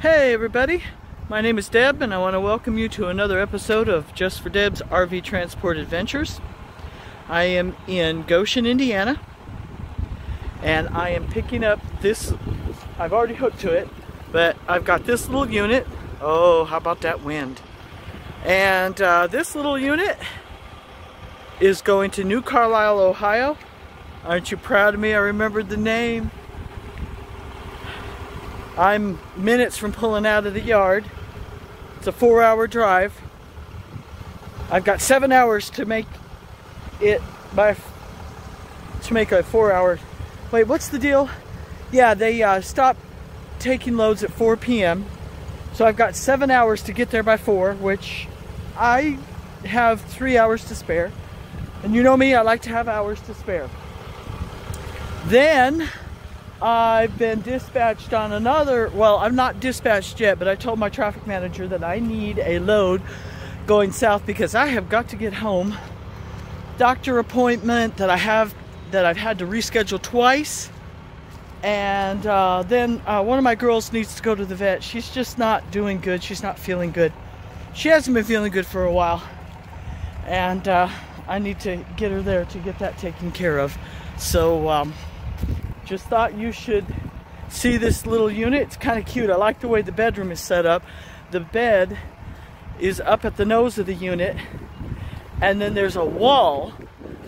Hey everybody, my name is Deb and I want to welcome you to another episode of Just for Deb's RV Transport Adventures. I am in Goshen, Indiana, and I am picking up this. I've already hooked to it, but I've got this little unit. Oh, how about that wind? And this little unit is going to New Carlisle, Ohio. Aren't you proud of me? I remembered the name. I'm minutes from pulling out of the yard. It's a 4-hour drive. I've got 7 hours to make it to make a 4-hour. Wait, what's the deal? Yeah, they stop taking loads at 4 p.m. So I've got 7 hours to get there by 4, which I have 3 hours to spare. And you know me, I like to have hours to spare. Then I've been dispatched on another, well, I'm not dispatched yet, but I told my traffic manager that I need a load going south because I have got to get home. Doctor appointment that I've had to reschedule twice. And then one of my girls needs to go to the vet. She's just not doing good. She's not feeling good. She hasn't been feeling good for a while. And I need to get her there to get that taken care of. So, just thought you should see this little unit. It's kind of cute. I like the way the bedroom is set up. The bed is up at the nose of the unit, and then there's a wall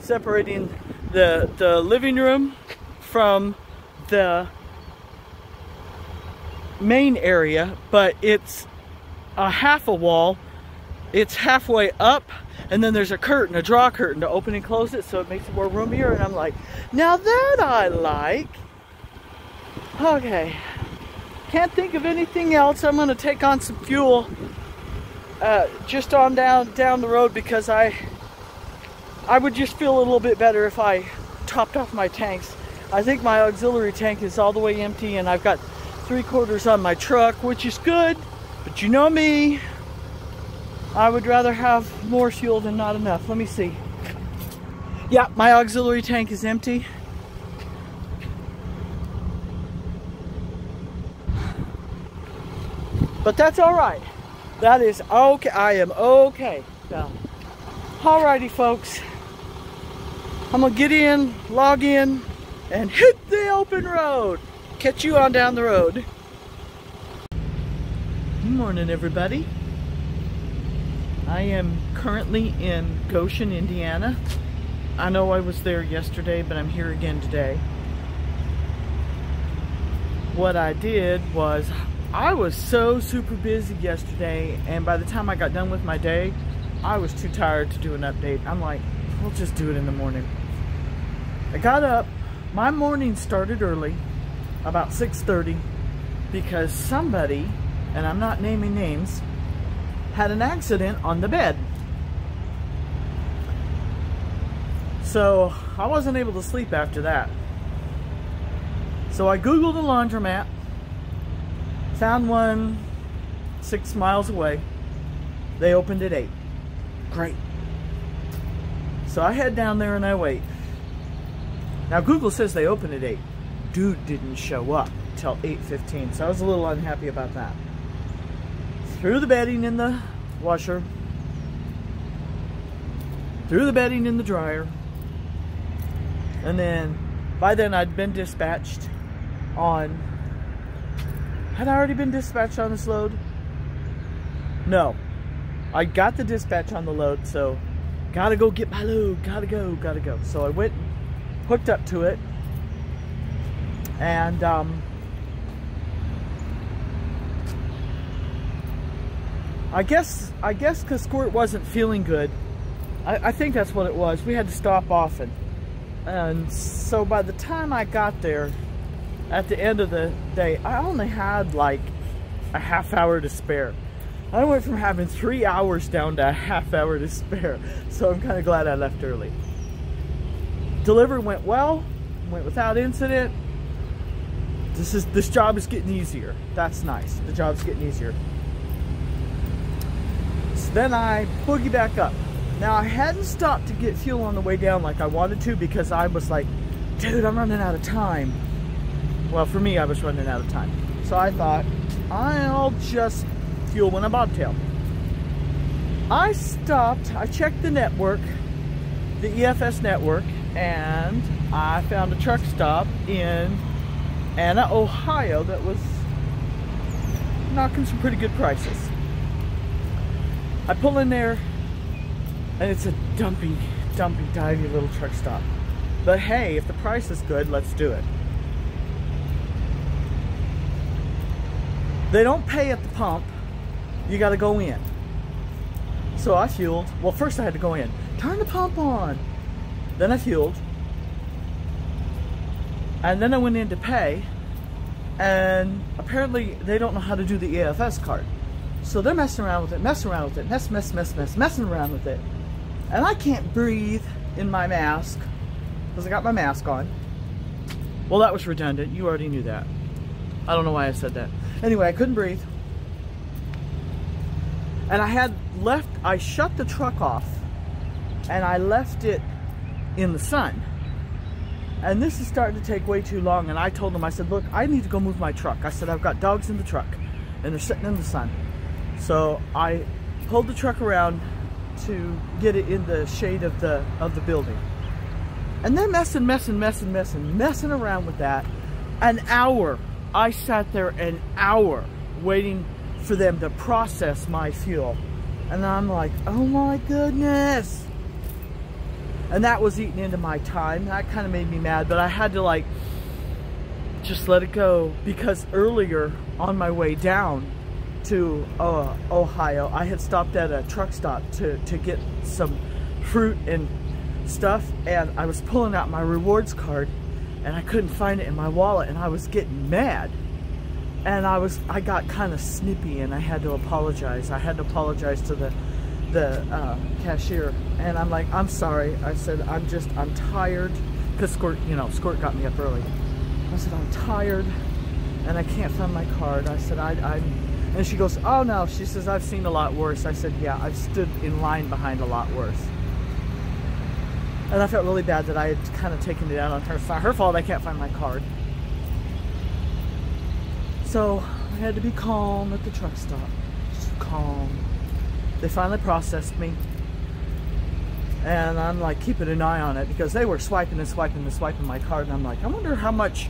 separating the living room from the main area, but it's a half a wall. It's halfway up, and then there's a curtain, a draw curtain to open and close it, so it makes it more roomier. And I'm like, now that I like. Okay, can't think of anything else. I'm going to take on some fuel just on down the road, because I would just feel a little bit better if I topped off my tanks. I think my auxiliary tank is all the way empty, and I've got 3/4 on my truck, which is good, but you know me, I would rather have more fuel than not enough. Let me see. Yeah, my auxiliary tank is empty. But that's all right. That is okay. I am okay. Now, alrighty, folks. I'm gonna get in, log in, and hit the open road. Catch you on down the road. Good morning, everybody. I am currently in Goshen, Indiana. I know I was there yesterday, but I'm here again today. What I did was, I was so super busy yesterday, and by the time I got done with my day, I was too tired to do an update. I'm like, we'll just do it in the morning. I got up. My morning started early, about 6:30, because somebody, and I'm not naming names, had an accident on the bed. So I wasn't able to sleep after that. So I Googled a laundromat, found one 6 miles away. They opened at 8. Great. So I head down there and I wait. Now Google says they open at 8. Dude didn't show up till 8:15, so I was a little unhappy about that. Threw the bedding in the washer, threw the bedding in the dryer, and then by then I'd been dispatched on. Had I already been dispatched on this load? No, I got the dispatch on the load, so gotta go get my load, gotta go. So I went, hooked up to it, and I guess because Squirt wasn't feeling good, I think that's what it was. We had to stop often. And so by the time I got there, at the end of the day, I only had like a half hour to spare. I went from having 3 hours down to a half hour to spare. So I'm kind of glad I left early. Delivery went well, went without incident. This job is getting easier. That's nice. The job's getting easier. So then I boogie back up. Now I hadn't stopped to get fuel on the way down like I wanted to, because I was like, dude, I'm running out of time. Well, for me, I was running out of time. So I thought, I'll just fuel when I'm bobtail. I stopped, I checked the network, the EFS network, and I found a truck stop in Anna, Ohio that was knocking some pretty good prices. I pull in there, and it's a dumpy, divey little truck stop. But hey, if the price is good, let's do it. They don't pay at the pump. You got to go in. So I fueled. Well, first I had to go in. Turn the pump on. Then I fueled. And then I went in to pay. And apparently they don't know how to do the EFS card. So they're messing around with it, messing around with it, messing around with it. And I can't breathe in my mask because I got my mask on. Well, that was redundant. You already knew that. I don't know why I said that. Anyway, I couldn't breathe. And I shut the truck off and I left it in the sun. And this is starting to take way too long. And I told them, I said, look, I need to go move my truck. I said, I've got dogs in the truck and they're sitting in the sun. So I pulled the truck around to get it in the shade of the building. And they're messing around with that. An hour. I sat there an hour waiting for them to process my fuel. And I'm like, oh my goodness. And that was eating into my time. That kind of made me mad, but I had to like just let it go, because earlier on my way down to Ohio, I had stopped at a truck stop to get some fruit and stuff, and I was pulling out my rewards card and I couldn't find it in my wallet, and I was getting mad. And I got kind of snippy, and I had to apologize. I had to apologize to the cashier, and I'm like, I'm sorry. I said, I'm tired, because Squirt got me up early. I said, I'm tired and I can't find my card. I said, and she goes, oh no, she says, I've seen a lot worse. I said, yeah, I've stood in line behind a lot worse. And I felt really bad that I had kind of taken it out on her. It's not her fault I can't find my card. So I had to be calm at the truck stop. Just calm. They finally processed me. And I'm like keeping an eye on it, because they were swiping my card. And I'm like, I wonder how much.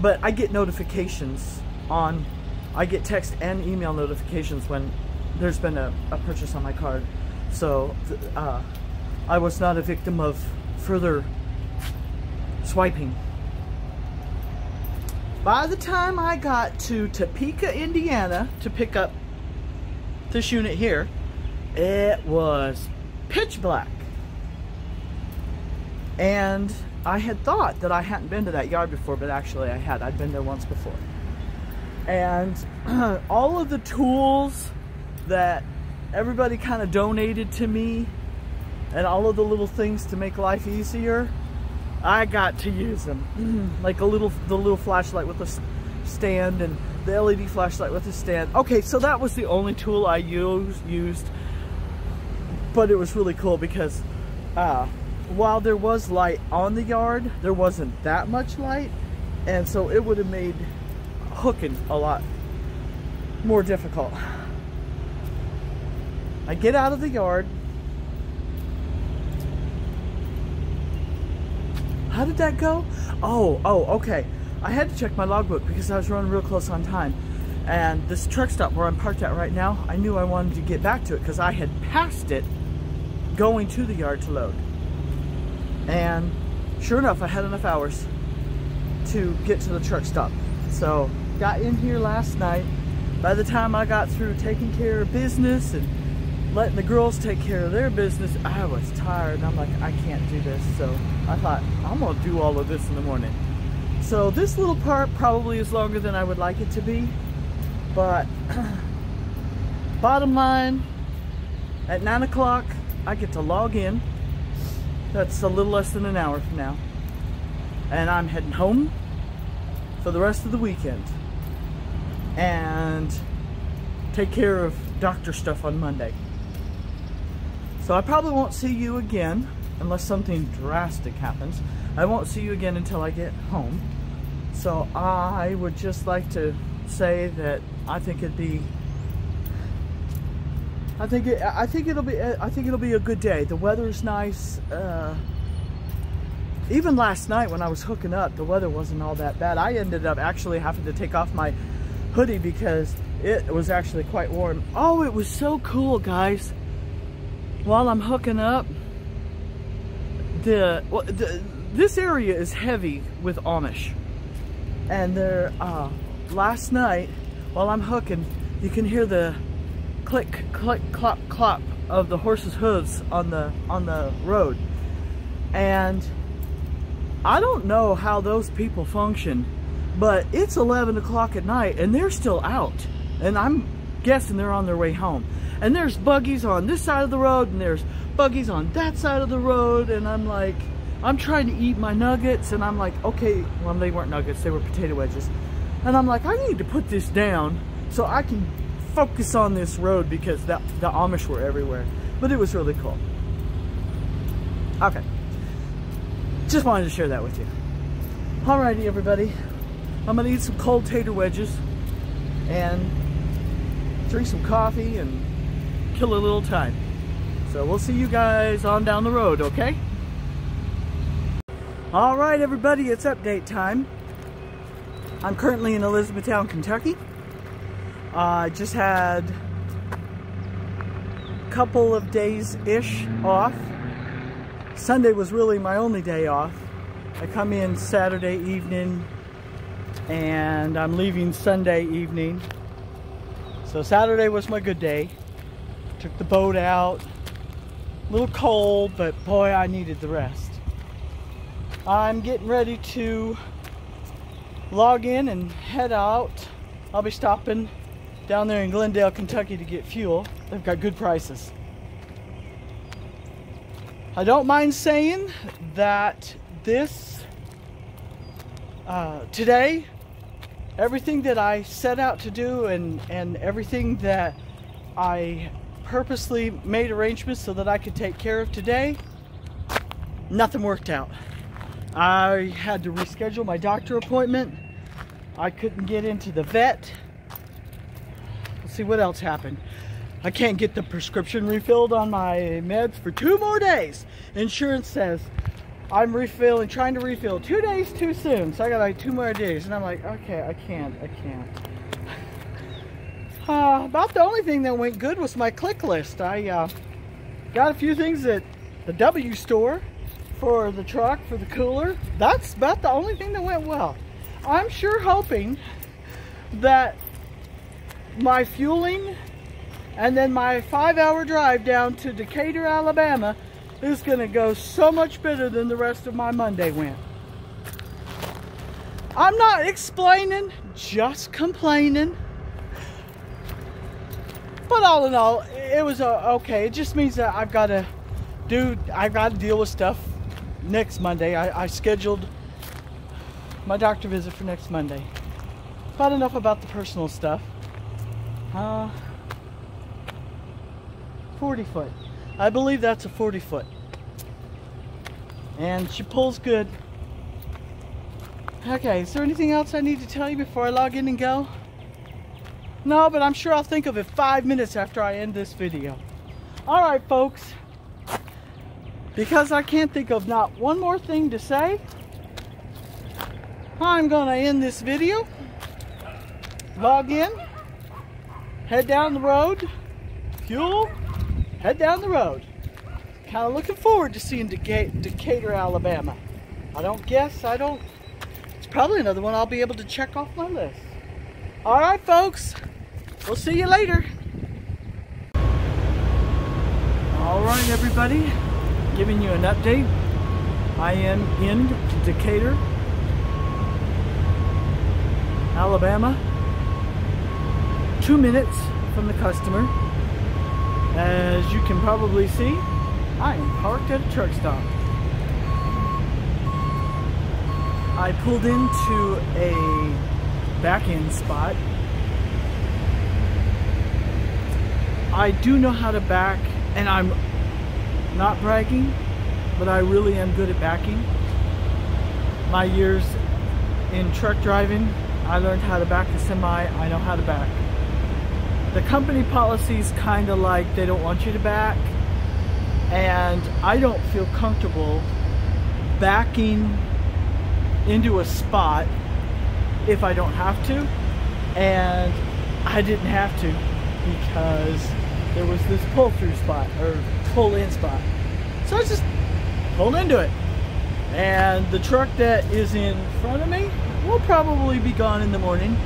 But I get notifications I get text and email notifications when there's been a purchase on my card. So I was not a victim of further swiping. By the time I got to Topeka, Indiana to pick up this unit here, it was pitch black. And I had thought that I hadn't been to that yard before, but actually I had. I'd been there once before. And all of the tools that everybody kind of donated to me, and all of the little things to make life easier, I got to use them. Like the little flashlight with a stand, and the LED flashlight with a stand. Okay, so that was the only tool I used. But it was really cool because while there was light on the yard, there wasn't that much light. And so it would have made hooking a lot more difficult. I get out of the yard. How did that go? Oh, okay. I had to check my logbook because I was running real close on time. And this truck stop where I'm parked at right now, I knew I wanted to get back to it because I had passed it going to the yard to load. And sure enough, I had enough hours to get to the truck stop. So got in here last night. By the time I got through taking care of business and letting the girls take care of their business, I was tired. And I'm like, I can't do this. So I thought, I'm gonna do all of this in the morning. So this little part probably is longer than I would like it to be, but bottom line, at 9 o'clock I get to log in. That's a little less than an hour from now, and I'm heading home for the rest of the weekend and take care of doctor stuff on Monday. So I probably won't see you again unless something drastic happens. I won't see you again until I get home. So I would just like to say that I think it'll be a good day. The weather's nice. Even last night when I was hooking up, the weather wasn't all that bad. I ended up actually having to take off my hoodie because it was actually quite warm. Oh, it was so cool, guys. While I'm hooking up, this area is heavy with Amish. And there, last night, while I'm hooking, you can hear the click, click, clop, clop of the horse's hooves on the road. And I don't know how those people function, but it's 11 o'clock at night and they're still out. And I'm guessing they're on their way home. And there's buggies on this side of the road and there's buggies on that side of the road. And I'm like, I'm trying to eat my nuggets and I'm like, okay, well, they weren't nuggets, they were potato wedges. And I'm like, I need to put this down so I can focus on this road because the Amish were everywhere. But it was really cool. Okay. Just wanted to share that with you. Alrighty, everybody. I'm gonna eat some cold tater wedges and drink some coffee and kill a little time. So we'll see you guys on down the road, okay? Alright, everybody, it's update time. I'm currently in Elizabethtown, Kentucky. I just had a couple of days-ish off. Sunday was really my only day off. I come in Saturday evening and I'm leaving Sunday evening. So Saturday was my good day. Took the boat out. A little cold, but boy, I needed the rest. I'm getting ready to log in and head out. I'll be stopping down there in Glendale, Kentucky to get fuel. They've got good prices. I don't mind saying that today, everything that I set out to do and everything that I purposely made arrangements so that I could take care of today, nothing worked out. I had to reschedule my doctor appointment. I couldn't get into the vet. Let's see what else happened. I can't get the prescription refilled on my meds for 2 more days. Insurance says I'm trying to refill 2 days too soon. So I got like 2 more days. And I'm like, okay, I can't. About the only thing that went good was my click list. I got a few things at the W store for the truck, for the cooler. That's about the only thing that went well. I'm sure hoping that my fueling and then my 5-hour drive down to Decatur, Alabama is going to go so much better than the rest of my Monday went. I'm not explaining, just complaining. But all in all, it was okay. It just means that I've got to deal with stuff next Monday. I scheduled my doctor visit for next Monday. But enough about the personal stuff. 40 foot. I believe that's a 40 foot. And she pulls good. Okay, is there anything else I need to tell you before I log in and go? No, but I'm sure I'll think of it 5 minutes after I end this video. Alright, folks. Because I can't think of not one more thing to say, I'm gonna end this video. Log in. Head down the road. Fuel. Head down the road. Kind of looking forward to seeing Decatur, Alabama. It's probably another one I'll be able to check off my list. Alright, folks. We'll see you later. Alright, everybody. Giving you an update. I am in Decatur, Alabama. 2 minutes from the customer. As you can probably see, I am parked at a truck stop. I pulled into a back-end spot. I do know how to back, and I'm not bragging, but I really am good at backing. My years in truck driving, I learned how to back a semi. I know how to back. The company policy's kind of like they don't want you to back, and I don't feel comfortable backing into a spot if I don't have to, and I didn't have to because there was this pull-through spot or pull-in spot. So I just pulled into it, and the truck that is in front of me will probably be gone in the morning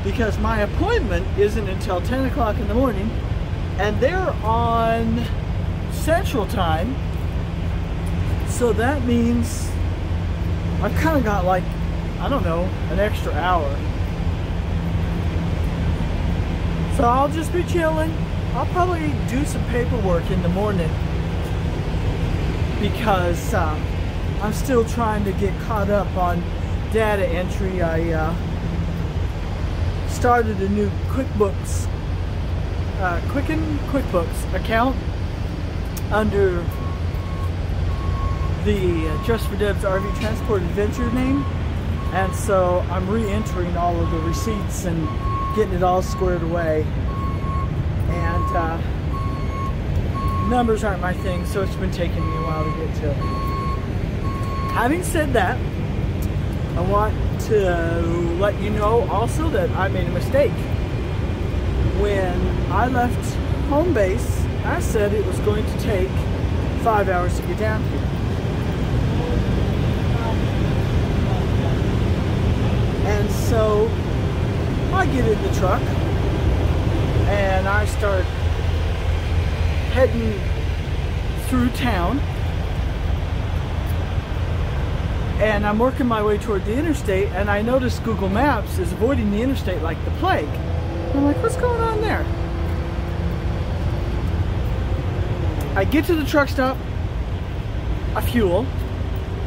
because my appointment isn't until 10 o'clock in the morning, and they're on Central Time, so that means I've kind of got like, I don't know, an extra hour. So I'll just be chilling. I'll probably do some paperwork in the morning because I'm still trying to get caught up on data entry. I started a new QuickBooks QuickBooks account under the Just for Deb's RV Transport Adventure name, and so I'm re-entering all of the receipts and getting it all squared away. And numbers aren't my thing, so it's been taking me a while to get to it. Having said that, I want to let you know also that I made a mistake. When I left home base, I said it was going to take 5 hours to get down here. And so I get in the truck and I start heading through town, and I'm working my way toward the interstate, and I notice Google Maps is avoiding the interstate like the plague. And I'm like, what's going on there? I get to the truck stop, I fuel,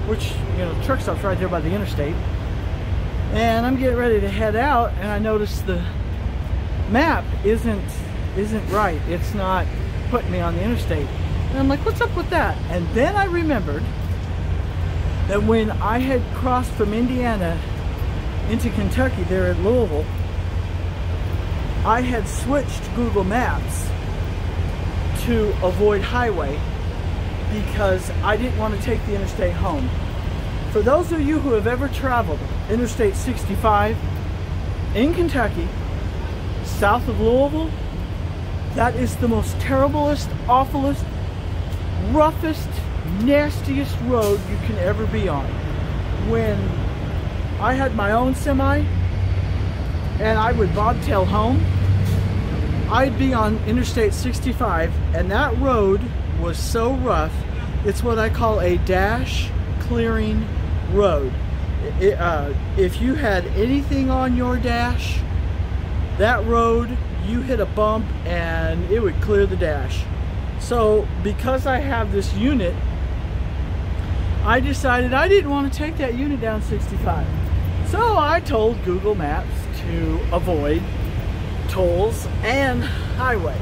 which, you know, the truck stop's right there by the interstate, and I'm getting ready to head out, and I notice the map isn't right. It's not putting me on the interstate. And I'm like, what's up with that? And then I remembered that when I had crossed from Indiana into Kentucky there at Louisville, I had switched Google Maps to avoid highway because I didn't want to take the interstate home. For those of you who have ever traveled Interstate 65 in Kentucky, south of Louisville, that is the most terriblest, awfulest, roughest, nastiest road you can ever be on. When I had my own semi and I would bobtail home, I'd be on Interstate 65, and that road was so rough. It's what I call a dash clearing road. If you had anything on your dash, that road, you hit a bump and it would clear the dash. So because I have this unit, I decided I didn't want to take that unit down 65. So I told Google Maps to avoid tolls and highway.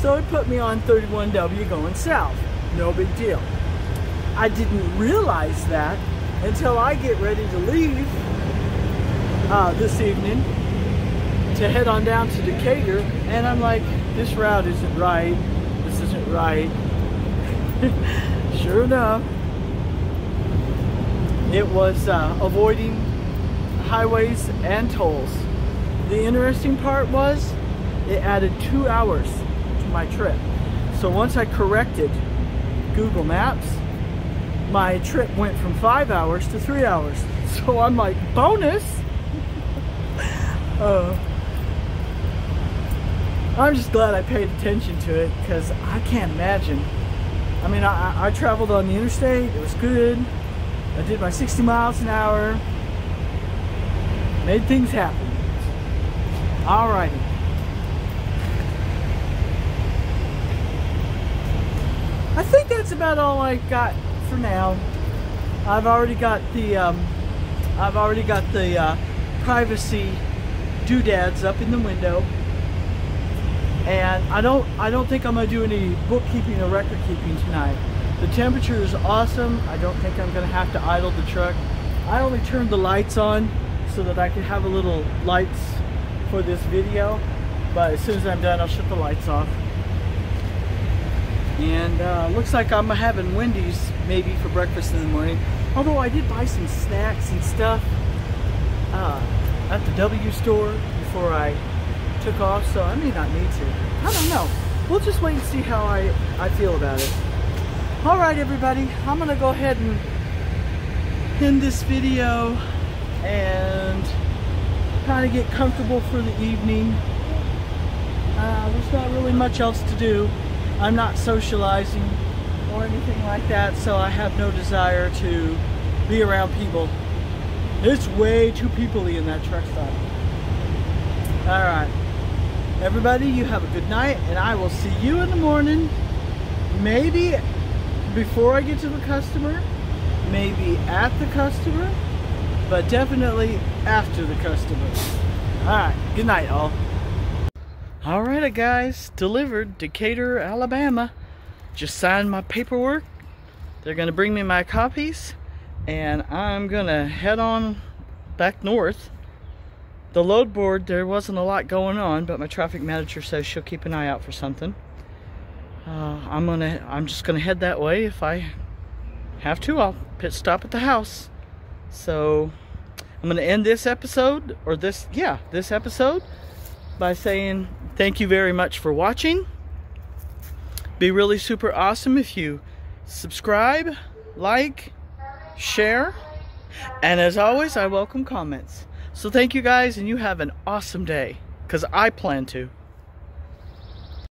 So it put me on 31W going south. No big deal. I didn't realize that until I get ready to leave this evening to head on down to Decatur, and I'm like, this route isn't right, this isn't right. Sure enough, it was avoiding highways and tolls. The interesting part was it added 2 hours to my trip. So once I corrected Google Maps, my trip went from 5 hours to 3 hours. So I'm like, bonus! I'm just glad I paid attention to it because I can't imagine. I mean, I traveled on the interstate, it was good. I did my 60 miles an hour, made things happen. Alrighty. I think that's about all I got for now. I've already got the privacy doodads up in the window, and I don't think I'm gonna do any bookkeeping or record keeping tonight. The temperature is awesome. I don't think I'm gonna have to idle the truck. I only turned the lights on so that I can have a little lights for this video. But as soon as I'm done, I'll shut the lights off. And looks like I'm having Wendy's maybe for breakfast in the morning. Although I did buy some snacks and stuff at the W store before I took off, so I may not need to. I don't know. We'll just wait and see how I feel about it. Alright everybody, I'm going to go ahead and end this video and kind of get comfortable for the evening. There's not really much else to do. I'm not socializing or anything like that, so I have no desire to be around people. It's way too people-y in that truck stop. Alright. Everybody, you have a good night, and I will see you in the morning. Maybe before I get to the customer, maybe at the customer, but definitely after the customer. Alright, good night all. Alright guys, delivered, Decatur, Alabama. Just signed my paperwork. They're gonna bring me my copies, and I'm gonna head on back north. The load board, there wasn't a lot going on, but my traffic manager says she'll keep an eye out for something. I'm just gonna head that way. If I have to, I'll pit stop at the house. So I'm gonna end this episode, or this episode, by saying thank you very much for watching. Be really super awesome if you subscribe, like, share, and as always, I welcome comments. So thank you guys, and you have an awesome day, because I plan to.